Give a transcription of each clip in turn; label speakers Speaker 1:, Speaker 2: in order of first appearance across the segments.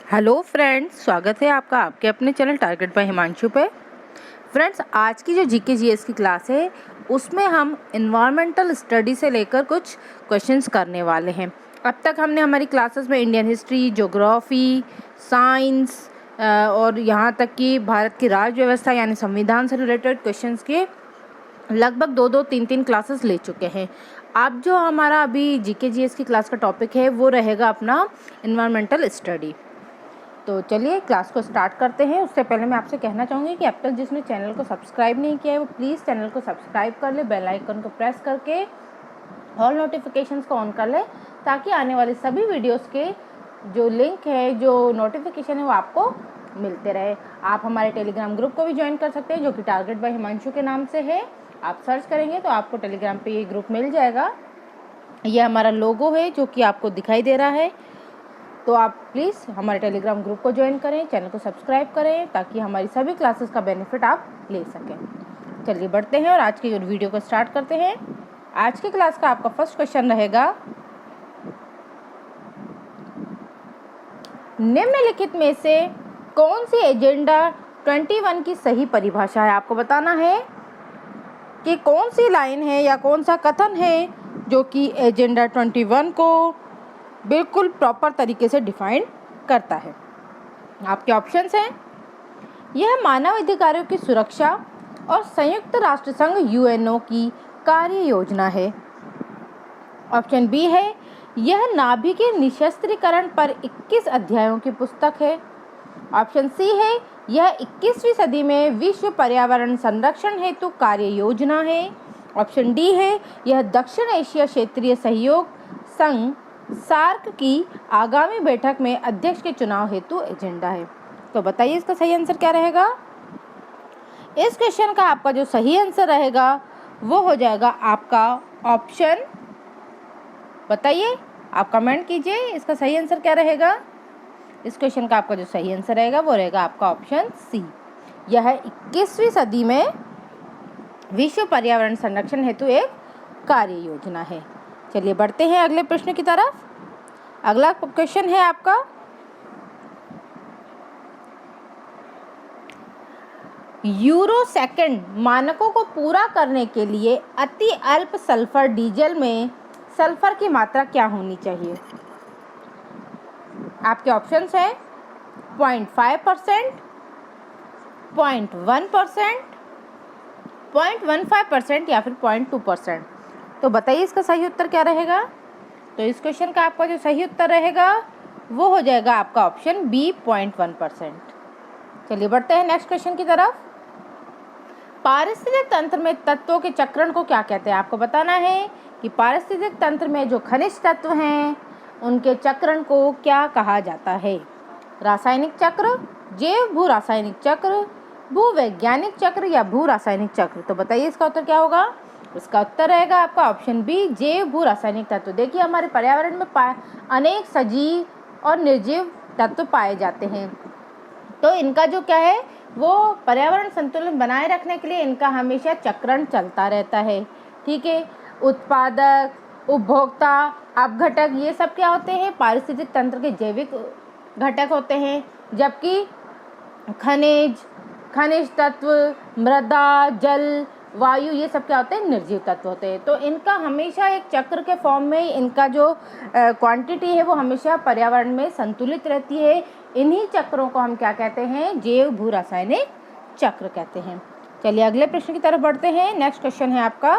Speaker 1: Hello friends, स्वागत है आपका आपके अपने चैनल टारगेट बाय हिमांशु पे। फ्रेंड्स, आज की जो जीके जीएस की क्लास है उसमें हम इन्वायरमेंटल स्टडी से लेकर कुछ क्वेश्चंस करने वाले हैं। अब तक हमने हमारी क्लासेस में इंडियन हिस्ट्री, ज्योग्राफी, साइंस और यहाँ तक कि भारत की राज्य व्यवस्था यानी संविधान से रिलेटेड क्वेश्चंस के लगभग दो तीन क्लासेस ले चुके हैं। अब जो हमारा अभी जीके जीएस की क्लास का टॉपिक है वो रहेगा अपना इन्वायरमेंटल स्टडी। तो चलिए क्लास को स्टार्ट करते हैं। उससे पहले मैं आपसे कहना चाहूँगी कि अब तक जिसने चैनल को सब्सक्राइब नहीं किया है वो प्लीज़ चैनल को सब्सक्राइब कर ले, बेल आइकन को प्रेस करके ऑल नोटिफिकेशंस को ऑन कर ले, ताकि आने वाले सभी वीडियोस के जो लिंक है, जो नोटिफिकेशन है वो आपको मिलते रहे। आप हमारे टेलीग्राम ग्रुप को भी ज्वाइन कर सकते हैं जो कि टारगेट बाय हिमांशु के नाम से है। आप सर्च करेंगे तो आपको टेलीग्राम पे ये ग्रुप मिल जाएगा। ये हमारा लोगो है जो कि आपको दिखाई दे रहा है। तो आप प्लीज़ हमारे टेलीग्राम ग्रुप को ज्वाइन करें, चैनल को सब्सक्राइब करें, ताकि हमारी सभी क्लासेस का बेनिफिट आप ले सकें। चलिए बढ़ते हैं और आज की वीडियो को स्टार्ट करते हैं। आज की क्लास का आपका फर्स्ट क्वेश्चन रहेगा, निम्नलिखित में से कौन सी एजेंडा 21 की सही परिभाषा है। आपको बताना है कि कौन सी लाइन है या कौन सा कथन है जो कि एजेंडा 21 को बिल्कुल प्रॉपर तरीके से डिफाइन करता है। आपके ऑप्शंस हैं, यह मानव अधिकारों की सुरक्षा और संयुक्त राष्ट्र संघ यूएनओ की कार्य योजना है। ऑप्शन बी है, यह नाभिकीय निशस्त्रीकरण पर 21 अध्यायों की पुस्तक है। ऑप्शन सी है, यह 21वीं सदी में विश्व पर्यावरण संरक्षण हेतु कार्य योजना है। ऑप्शन डी है, यह दक्षिण एशिया क्षेत्रीय सहयोग संघ सार्क की आगामी बैठक में अध्यक्ष के चुनाव हेतु एजेंडा है। तो बताइए इसका सही आंसर क्या रहेगा। इस क्वेश्चन का आपका जो सही आंसर रहेगा वो हो जाएगा आपका ऑप्शन, बताइए, आप कमेंट कीजिए इसका सही आंसर क्या रहेगा। इस क्वेश्चन का आपका जो सही आंसर रहेगा वो रहेगा आपका ऑप्शन सी, यह 21वीं सदी में विश्व पर्यावरण संरक्षण हेतु एक कार्य योजना है। चलिए बढ़ते हैं अगले प्रश्न की तरफ। अगला क्वेश्चन है आपका, यूरो सेकंड मानकों को पूरा करने के लिए अति अल्प सल्फर डीजल में सल्फर की मात्रा क्या होनी चाहिए। आपके ऑप्शंस हैं 0.5%, 0.1%, 0.15% या फिर 0.2%। तो बताइए इसका सही उत्तर क्या रहेगा। तो इस क्वेश्चन का आपका जो सही उत्तर रहेगा वो हो जाएगा आपका ऑप्शन बी, 0.1%। चलिए बढ़ते हैं नेक्स्ट क्वेश्चन की तरफ। पारिस्थितिक तंत्र में तत्वों के चक्रण को क्या कहते हैं। आपको बताना है कि पारिस्थितिक तंत्र में जो खनिज तत्व हैं उनके चक्रण को क्या कहा जाता है। रासायनिक चक्र, जैव भू रासायनिक चक्र, भूवैज्ञानिक चक्र या भू रासायनिक चक्र। तो बताइए इसका उत्तर क्या होगा। इसका उत्तर रहेगा आपका ऑप्शन बी, जैव भू रासायनिक तत्व। देखिए हमारे पर्यावरण में अनेक सजीव और निर्जीव तत्व पाए जाते हैं, तो इनका जो क्या है वो पर्यावरण संतुलन बनाए रखने के लिए इनका हमेशा चक्रण चलता रहता है। ठीक है, उत्पादक, उपभोक्ता, अपघटक, ये सब क्या होते हैं, पारिस्थितिक तंत्र के जैविक घटक होते हैं, जबकि खनिज तत्व, मृदा, जल, वायु, ये सब क्या होते हैं, निर्जीव तत्व होते हैं। तो इनका हमेशा एक चक्र के फॉर्म में इनका जो क्वांटिटी है वो हमेशा पर्यावरण में संतुलित रहती है। इन्हीं चक्रों को हम क्या कहते हैं, जैव भू रासायनिक चक्र कहते हैं। चलिए अगले प्रश्न की तरफ बढ़ते हैं। नेक्स्ट क्वेश्चन है आपका,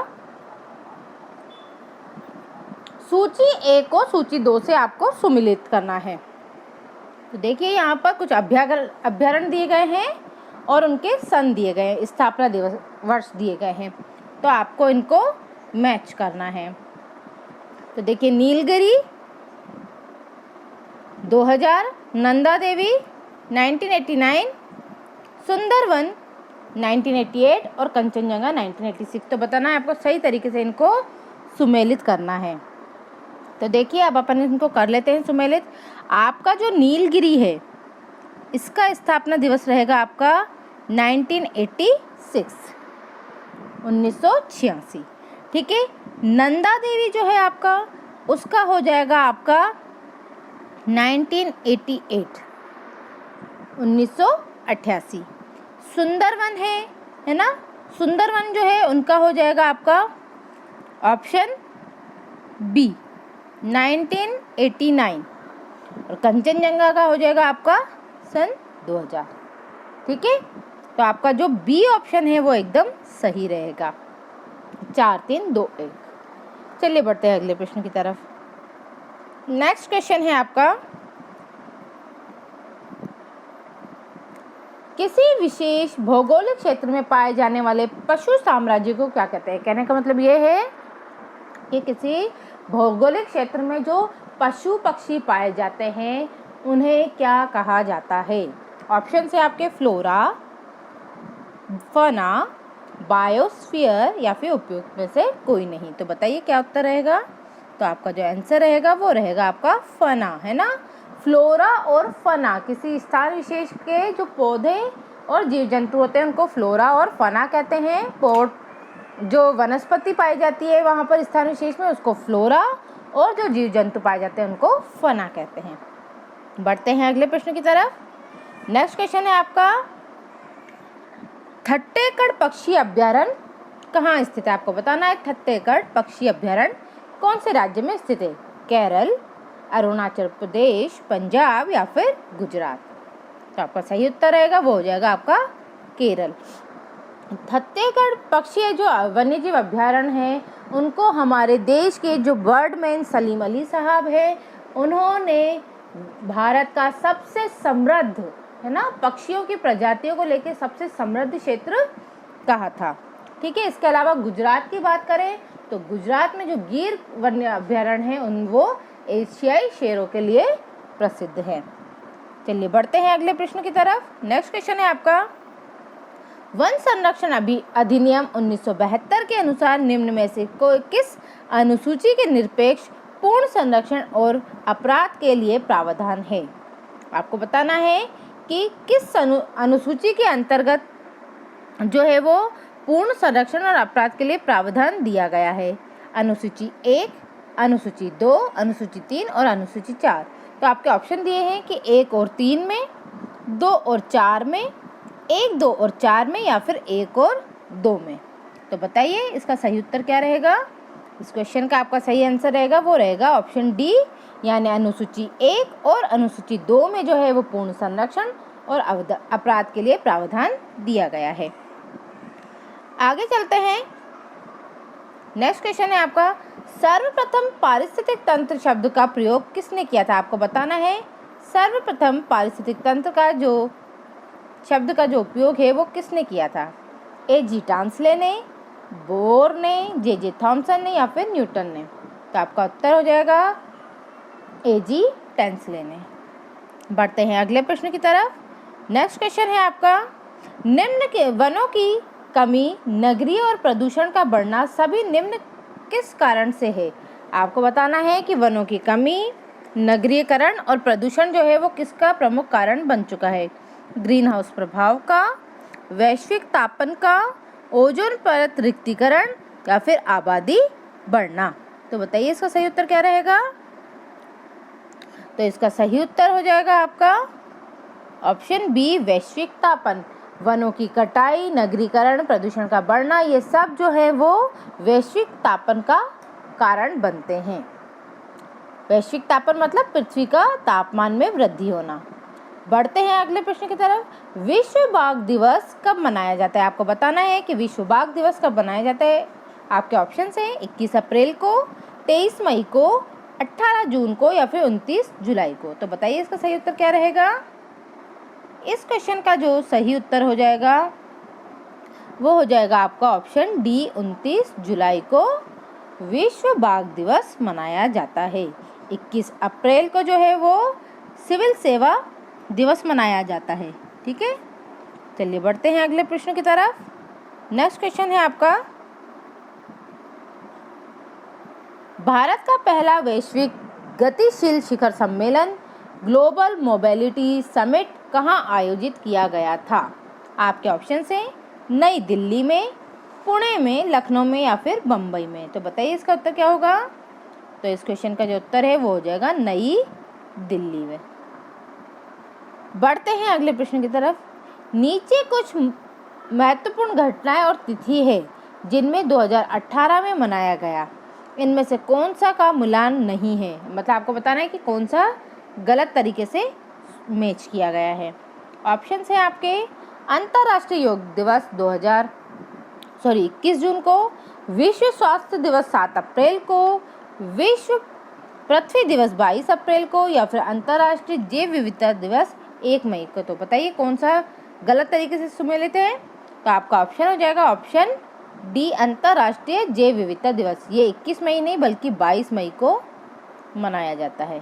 Speaker 1: सूची ए को सूची 2 से आपको सुमिलित करना है। तो देखिए यहाँ पर कुछ अभ्यारण्य दिए गए हैं और उनके सन दिए गए हैं, स्थापना दिवस वर्ष दिए गए हैं, तो आपको इनको मैच करना है। तो देखिए नीलगिरी 2000, नंदा देवी 1989, सुंदरवन 1988 और कंचनजंगा 1986। तो बताना है आपको सही तरीके से इनको सुमेलित करना है। तो देखिए अब अपन इनको कर लेते हैं सुमेलित। आपका जो नीलगिरी है इसका स्थापना दिवस रहेगा आपका 1986, 1986। ठीक है, नंदा देवी जो है आपका उसका हो जाएगा आपका 1988। 1988। सुंदरवन है ना, सुंदरवन जो है उनका हो जाएगा आपका ऑप्शन बी 1989 और कंचनजंगा का हो जाएगा आपका सन 2000। ठीक है, तो आपका जो बी ऑप्शन है वो एकदम सही रहेगा। 4 3 2 1। चलिए बढ़ते हैं अगले प्रश्न की तरफ। नेक्स्ट क्वेश्चन है आपका, किसी विशेष भौगोलिक क्षेत्र में पाए जाने वाले पशु साम्राज्य को क्या कहते हैं। कहने का मतलब ये है कि किसी भौगोलिक क्षेत्र में जो पशु पक्षी पाए जाते हैं उन्हें क्या कहा जाता है। ऑप्शन है आपके फ्लोरा, फना, बायोस्फीयर या फिर उपयुक्त में से कोई नहीं। तो बताइए क्या उत्तर रहेगा। तो आपका जो आंसर रहेगा वो रहेगा आपका फना, है ना। फ्लोरा और फना किसी स्थान विशेष के जो पौधे और जीव जंतु होते हैं उनको फ्लोरा और फना कहते हैं। जो वनस्पति पाई जाती है वहाँ पर स्थान विशेष में उसको फ्लोरा, और जो जीव जंतु पाए जाते हैं उनको फना कहते हैं। बढ़ते हैं अगले प्रश्न की तरफ। नेक्स्ट क्वेश्चन है आपका, ठट्टेकड़ पक्षी अभ्यारण्य कहाँ स्थित है। आपको बताना है ठट्टेकड़ पक्षी अभ्यारण्य कौन से राज्य में स्थित है। केरल, अरुणाचल प्रदेश, पंजाब या फिर गुजरात। तो आपका सही उत्तर रहेगा वो हो जाएगा आपका केरल। ठट्टेकड़ पक्षी जो वन्यजीव अभ्यारण्य है उनको हमारे देश के जो बर्डमैन सलीम अली साहब है उन्होंने भारत का सबसे समृद्ध, है ना, पक्षियों की प्रजातियों को लेकर सबसे समृद्ध क्षेत्र कहा था। ठीक है, इसके अलावा गुजरात की बात करें तो गुजरात में जो गिर वन्य अभ्यारण्य है वो एशियाई शेरों के लिए प्रसिद्ध है। चलिए बढ़ते हैं अगले प्रश्न की तरफ। नेक्स्ट क्वेश्चन है आपका, वन संरक्षण अधिनियम 1972 के अनुसार निम्न में से कोई किस अनुसूची के निरपेक्ष पूर्ण संरक्षण और अपराध के लिए प्रावधान है। आपको बताना है कि किस अनुसूची के अंतर्गत जो है वो पूर्ण संरक्षण और अपराध के लिए प्रावधान दिया गया है। अनुसूची 1, अनुसूची 2, अनुसूची 3 और अनुसूची 4। तो आपके ऑप्शन दिए हैं कि 1 और 3 में, 2 और 4 में, 1, 2 और 4 में या फिर 1 और 2 में। तो बताइए इसका सही उत्तर क्या रहेगा। इस क्वेश्चन का आपका सही आंसर रहेगा वो रहेगा ऑप्शन डी, यानी अनुसूची 1 और अनुसूची 2 में जो है वो पूर्ण संरक्षण और अपराध के लिए प्रावधान दिया गया है। आगे चलते हैं। नेक्स्ट क्वेश्चन है आपका, सर्वप्रथम पारिस्थितिक तंत्र शब्द का प्रयोग किसने किया था। आपको बताना है सर्वप्रथम पारिस्थितिक तंत्र का जो शब्द का जो उपयोग है वो किसने किया था। A.G. टांसले ने, बोर ने, J.J. थॉमसन ने या फिर न्यूटन ने। तो आपका उत्तर हो जाएगा A.G. टांसले ने। बढ़ते हैं अगले प्रश्न की तरफ। नेक्स्ट क्वेश्चन है आपका, निम्न के वनों की कमी, नगरीय और प्रदूषण का बढ़ना सभी निम्न किस कारण से है। आपको बताना है कि वनों की कमी, नगरीकरण और प्रदूषण जो है वो किसका प्रमुख कारण बन चुका है। ग्रीन हाउस प्रभाव का, वैश्विक तापन का, ओजोन परत रिक्तीकरण या फिर आबादी बढ़ना। तो बताइए इसका सही उत्तर क्या रहेगा। तो इसका सही उत्तर हो जाएगा आपका ऑप्शन बी, वैश्विक तापन। वनों की कटाई, नगरीकरण, प्रदूषण का बढ़ना, ये सब जो है वो वैश्विक तापन का कारण बनते हैं। वैश्विक तापन मतलब पृथ्वी का तापमान में वृद्धि होना। बढ़ते हैं अगले प्रश्न की तरफ। विश्व बाघ दिवस कब मनाया जाता है। आपको बताना है कि विश्व बाघ दिवस कब मनाया जाता है। आपके ऑप्शन हैं 21 अप्रैल को, 23 मई को, 18 जून को या फिर 29 जुलाई को। तो बताइए इसका सही उत्तर क्या रहेगा। इस क्वेश्चन का जो सही उत्तर हो जाएगा वो हो जाएगा आपका ऑप्शन डी, 29 जुलाई को विश्व बाघ दिवस मनाया जाता है। 21 अप्रैल को जो है वो सिविल सेवा दिवस मनाया जाता है। ठीक है, चलिए बढ़ते हैं अगले प्रश्न की तरफ। नेक्स्ट क्वेश्चन है आपका, भारत का पहला वैश्विक गतिशील शिखर सम्मेलन ग्लोबल मोबिलिटी समिट कहाँ आयोजित किया गया था। आपके ऑप्शन हैं नई दिल्ली में, पुणे में, लखनऊ में या फिर बम्बई में। तो बताइए इसका उत्तर क्या होगा। तो इस क्वेश्चन का जो उत्तर है वो हो जाएगा नई दिल्ली में। बढ़ते हैं अगले प्रश्न की तरफ। नीचे कुछ महत्वपूर्ण घटनाएं और तिथि है जिनमें 2018 में मनाया गया, इनमें से कौन सा का मिलान नहीं है। मतलब आपको बताना है कि कौन सा गलत तरीके से मैच किया गया है। ऑप्शन है आपके अंतर्राष्ट्रीय योग दिवस 21 जून को, विश्व स्वास्थ्य दिवस 7 अप्रैल को, विश्व पृथ्वी दिवस 22 अप्रैल को, या फिर अंतर्राष्ट्रीय जैव विविधता दिवस 1 मई को। तो बताइए कौन सा गलत तरीके से सुमेलित है। तो आपका ऑप्शन हो जाएगा ऑप्शन डी, अंतर्राष्ट्रीय जैव विविधता दिवस। ये 21 मई नहीं बल्कि 22 मई को मनाया जाता है।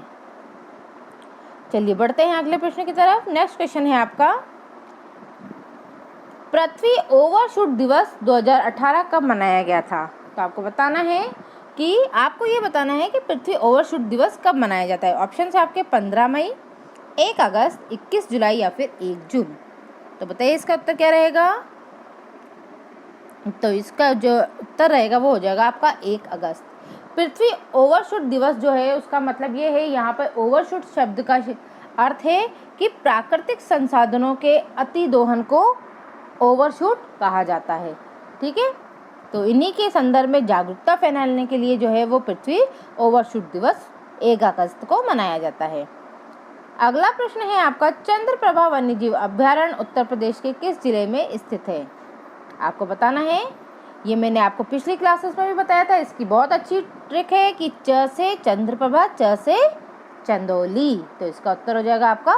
Speaker 1: चलिए बढ़ते हैं अगले प्रश्न की तरफ। नेक्स्ट क्वेश्चन है आपका, पृथ्वी ओवरशूट दिवस 2018 कब मनाया गया था। तो आपको बताना है कि आपको ये बताना है कि पृथ्वी ओवरशूट दिवस कब मनाया जाता है। ऑप्शन है आपके 15 मई, 1 अगस्त, 21 जुलाई या फिर 1 जून। तो बताइए इसका उत्तर क्या रहेगा। तो इसका जो उत्तर रहेगा वो हो जाएगा आपका 1 अगस्त। पृथ्वी ओवरशूट दिवस जो है उसका मतलब ये है, यहाँ पर ओवरशूट शब्द का अर्थ है कि प्राकृतिक संसाधनों के अति दोहन को ओवरशूट कहा जाता है। ठीक है, तो इन्हीं के संदर्भ में जागरूकता फैलाने के लिए जो है वो पृथ्वी ओवरशूट दिवस 1 अगस्त को मनाया जाता है। अगला प्रश्न है आपका, चंद्रप्रभा वन्यजीव अभ्यारण्य उत्तर प्रदेश के किस जिले में स्थित है। आपको बताना है, ये मैंने आपको पिछली क्लासेस में भी बताया था। इसकी बहुत अच्छी ट्रिक है कि च से चंद्रप्रभा, च से चंदौली। तो इसका उत्तर हो जाएगा आपका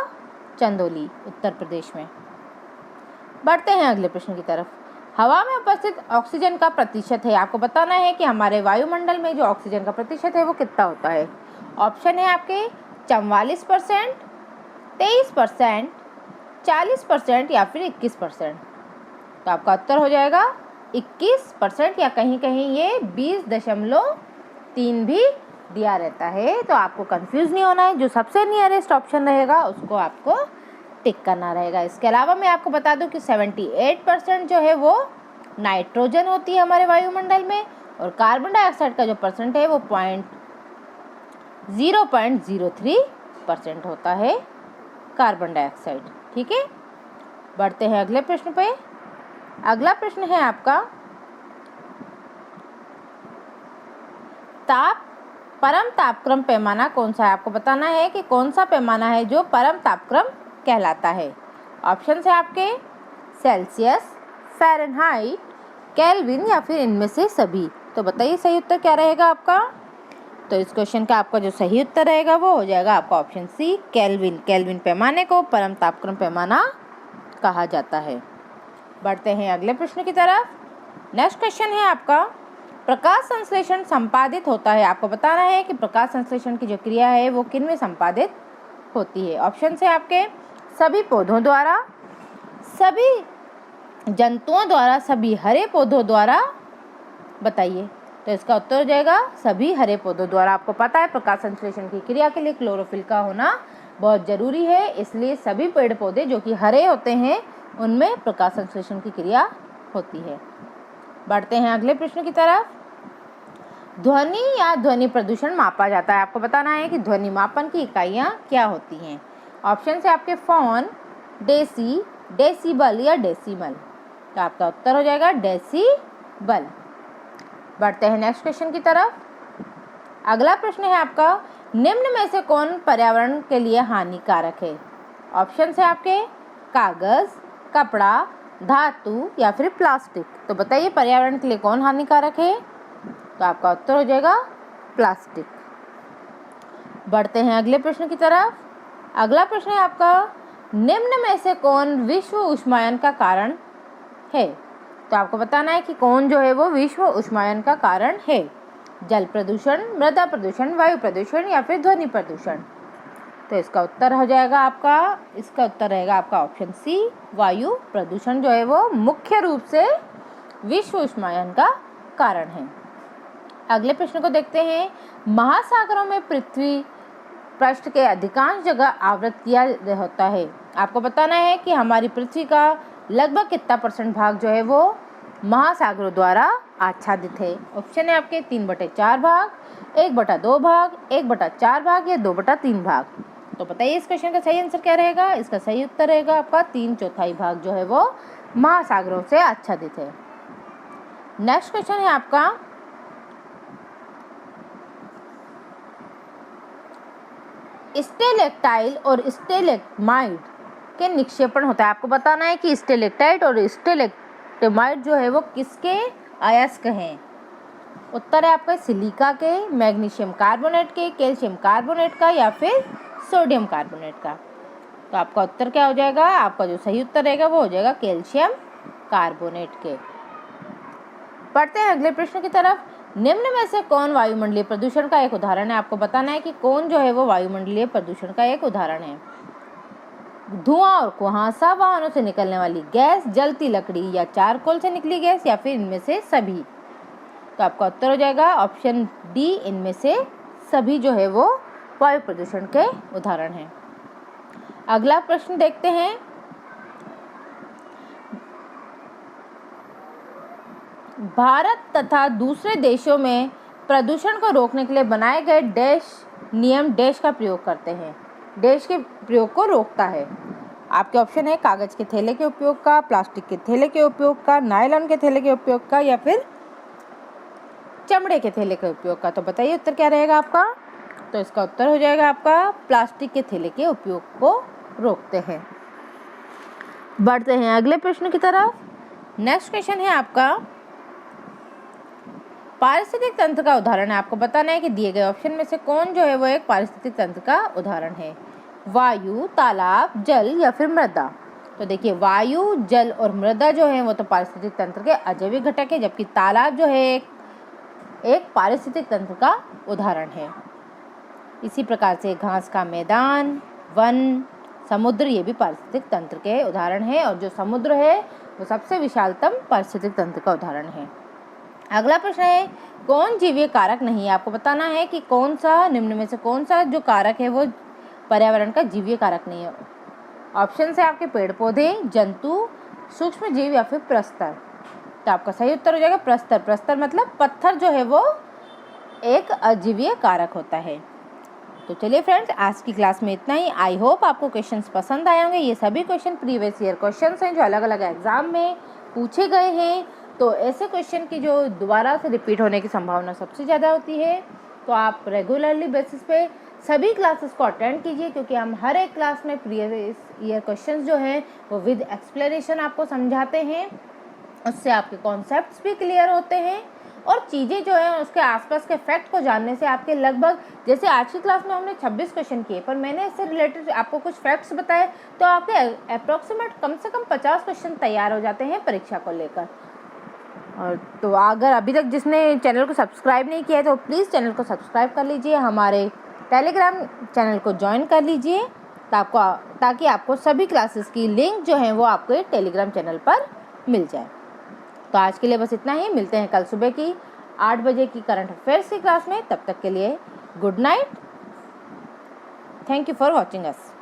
Speaker 1: चंदौली, उत्तर प्रदेश में। बढ़ते हैं अगले प्रश्न की तरफ। हवा में उपस्थित ऑक्सीजन का प्रतिशत है। आपको बताना है कि हमारे वायुमंडल में जो ऑक्सीजन का प्रतिशत है वो कितना होता है। ऑप्शन है आपके 44%, 23%, 40% या फिर 21%। तो आपका उत्तर हो जाएगा 21% या कहीं कहीं ये 20.3 भी दिया रहता है। तो आपको कंफ्यूज नहीं होना है, जो सबसे नियरेस्ट ऑप्शन रहेगा उसको आपको टिक करना रहेगा। इसके अलावा मैं आपको बता दूं कि 78% जो है वो नाइट्रोजन होती है हमारे वायुमंडल में, और कार्बन डाइऑक्साइड का जो परसेंट है वो 0.03% होता है कार्बन डाइऑक्साइड। ठीक है, बढ़ते हैं अगले प्रश्न पे। अगला प्रश्न है आपका, परम तापक्रम पैमाना कौन सा है। आपको बताना है कि कौन सा पैमाना है जो परम तापक्रम कहलाता है। ऑप्शन है आपके सेल्सियस, फ़ारेनहाइट, केल्विन या फिर इनमें से सभी। तो बताइए सही उत्तर क्या रहेगा आपका। तो इस क्वेश्चन का आपका जो सही उत्तर रहेगा वो हो जाएगा आपका ऑप्शन सी, केल्विन। केल्विन पैमाने को परम तापक्रम पैमाना कहा जाता है। बढ़ते हैं अगले प्रश्न की तरफ। नेक्स्ट क्वेश्चन है आपका, प्रकाश संश्लेषण संपादित होता है। आपको बताना है कि प्रकाश संश्लेषण की जो क्रिया है वो किन में संपादित होती है। ऑप्शन है आपके सभी पौधों द्वारा, सभी जंतुओं द्वारा, सभी हरे पौधों द्वारा। बताइए, तो इसका उत्तर हो जाएगा सभी हरे पौधों द्वारा। आपको पता है प्रकाश संश्लेषण की क्रिया के लिए क्लोरोफिल का होना बहुत जरूरी है, इसलिए सभी पेड़ पौधे जो कि हरे होते हैं उनमें प्रकाश संश्लेषण की क्रिया होती है। बढ़ते हैं अगले प्रश्न की तरफ। ध्वनि या ध्वनि प्रदूषण मापा जाता है। आपको बताना है कि ध्वनि मापन की इकाइयाँ क्या होती हैं। ऑप्शन है आपके फोन, डेसी, डेसीबल या डेसिमल। तो आपका उत्तर हो जाएगा डेसीबल। बढ़ते हैं नेक्स्ट क्वेश्चन की तरफ। अगला प्रश्न है आपका, निम्न में से कौन पर्यावरण के लिए हानिकारक है। ऑप्शन है आपके कागज, कपड़ा, धातु या फिर प्लास्टिक। तो बताइए पर्यावरण के लिए कौन हानिकारक है। तो आपका उत्तर हो जाएगा प्लास्टिक। बढ़ते हैं अगले प्रश्न की तरफ। अगला प्रश्न है आपका, निम्न में से कौन विश्व उष्मायन का कारण है। तो आपको बताना है कि कौन जो है वो विश्व उष्मायन का कारण है। जल प्रदूषण, मृदा प्रदूषण, वायु प्रदूषण या फिर ध्वनि प्रदूषण। तो इसका उत्तर हो जाएगा इसका उत्तर रहेगा आपका ऑप्शन सी, वायु प्रदूषण जो है वो मुख्य रूप से विश्व उष्मायन का कारण है। अगले प्रश्न को देखते हैं। महासागरों में पृथ्वी पृष्ठ के अधिकांश जगह आवृत किया होता है। आपको बताना है कि हमारी पृथ्वी का लगभग कितना % भाग जो है वो महासागरों द्वारा आच्छादित है। ऑप्शन है आपके 3/4 भाग, 1/2 भाग, 1/4 भाग या 2/3 भाग। तो बताइए इस क्वेश्चन का सही आंसर क्या रहेगा। इसका सही उत्तर रहेगा आपका 3/4 भाग जो है वो महासागरों से आच्छादित है। नेक्स्ट क्वेश्चन है आपका, स्टेलेक्टाइल और स्टेलेग्माइट के निक्षेपण होता है। आपको बताना है कि स्टेलेक्टाइट और स्टेलेग्माइट जो है वो किसके अयस्क हैं। उत्तर है आपका सिलिका के, मैग्नीशियम कार्बोनेट के, कैल्शियम कार्बोनेट का या फिर सोडियम कार्बोनेट का। तो आपका उत्तर क्या हो जाएगा, आपका जो सही उत्तर रहेगा वो हो जाएगा कैल्शियम कार्बोनेट के। पढ़ते हैं अगले प्रश्न की तरफ। निम्न में से कौन वायुमंडलीय प्रदूषण का एक उदाहरण है। आपको बताना है कि कौन जो है वो वायुमंडलीय प्रदूषण का एक उदाहरण है। धुआं और कुहासा, वाहनों से निकलने वाली गैस, जलती लकड़ी या चारकोल से निकली गैस या फिर इनमें से सभी। तो आपका उत्तर हो जाएगा ऑप्शन डी, इनमें से सभी जो है वो वायु प्रदूषण के उदाहरण हैं। अगला प्रश्न देखते हैं। भारत तथा दूसरे देशों में प्रदूषण को रोकने के लिए बनाए गए डैश नियम डैश का प्रयोग करते हैं। डैश के प्रयोग को रोकता है। आपके ऑप्शन है कागज के थैले के उपयोग का, प्लास्टिक के थैले के उपयोग का, नायलॉन के थैले के उपयोग का या फिर चमड़े के थैले के उपयोग का। तो बताइए उत्तर क्या रहेगा आपका। तो इसका उत्तर हो जाएगा आपका प्लास्टिक के थैले के उपयोग को रोकते हैं। बढ़ते हैं अगले प्रश्न की तरफ। नेक्स्ट क्वेश्चन है आपका, पारिस्थितिक तंत्र का उदाहरण है। आपको बताना है कि दिए गए ऑप्शन में से कौन जो है वो एक पारिस्थितिक तंत्र का उदाहरण है। वायु, तालाब, जल या फिर मृदा। तो देखिए वायु, जल और मृदा जो है वो तो पारिस्थितिक तंत्र के अजैविक घटक है, जबकि तालाब जो है एक पारिस्थितिक तंत्र का उदाहरण है। इसी प्रकार से घास का मैदान, वन, समुद्र ये भी पारिस्थितिक तंत्र के उदाहरण है, और जो समुद्र है वो सबसे विशालतम पारिस्थितिक तंत्र का उदाहरण है। अगला प्रश्न है, कौन जीवीय कारक नहीं है। आपको बताना है कि कौन सा निम्न में से कौन सा जो कारक है वो पर्यावरण का जीवीय कारक नहीं है। ऑप्शन है आपके पेड़ पौधे, जंतु, सूक्ष्म जीव या फिर प्रस्तर। तो आपका सही उत्तर हो जाएगा प्रस्तर। प्रस्तर मतलब पत्थर जो है वो एक अजीवीय कारक होता है। तो चलिए फ्रेंड्स, आज की क्लास में इतना ही। आई होप आपको क्वेश्चंस पसंद आए होंगे। ये सभी क्वेश्चन प्रीवियस ईयर क्वेश्चंस हैं जो अलग अलग एग्जाम में पूछे गए हैं। तो ऐसे क्वेश्चन की जो दोबारा से रिपीट होने की संभावना सबसे ज़्यादा होती है। तो आप रेगुलरली बेसिस पे सभी क्लासेस को अटेंड कीजिए, क्योंकि हम हर एक क्लास में प्रीवियस ईयर क्वेश्चंस जो हैं वो विद एक्सप्लेनेशन आपको समझाते हैं। उससे आपके कॉन्सेप्ट्स भी क्लियर होते हैं और चीज़ें जो है उसके आसपास के फैक्ट को जानने से आपके लगभग, जैसे आज की क्लास में हमने 26 क्वेश्चन किए, पर मैंने इससे रिलेटेड आपको कुछ फैक्ट्स बताए, तो आपके अप्रॉक्सीमेट कम से कम 50 क्वेश्चन तैयार हो जाते हैं परीक्षा को लेकर। और तो अगर अभी तक जिसने चैनल को सब्सक्राइब नहीं किया है तो प्लीज़ चैनल को सब्सक्राइब कर लीजिए, हमारे टेलीग्राम चैनल को ज्वाइन कर लीजिए, ताकि आपको सभी क्लासेस की लिंक जो है वो आपके टेलीग्राम चैनल पर मिल जाए। तो आज के लिए बस इतना ही। मिलते हैं कल सुबह की 8 बजे की करंट अफेयर्स की क्लास में। तब तक के लिए good night. Thank you for watching us.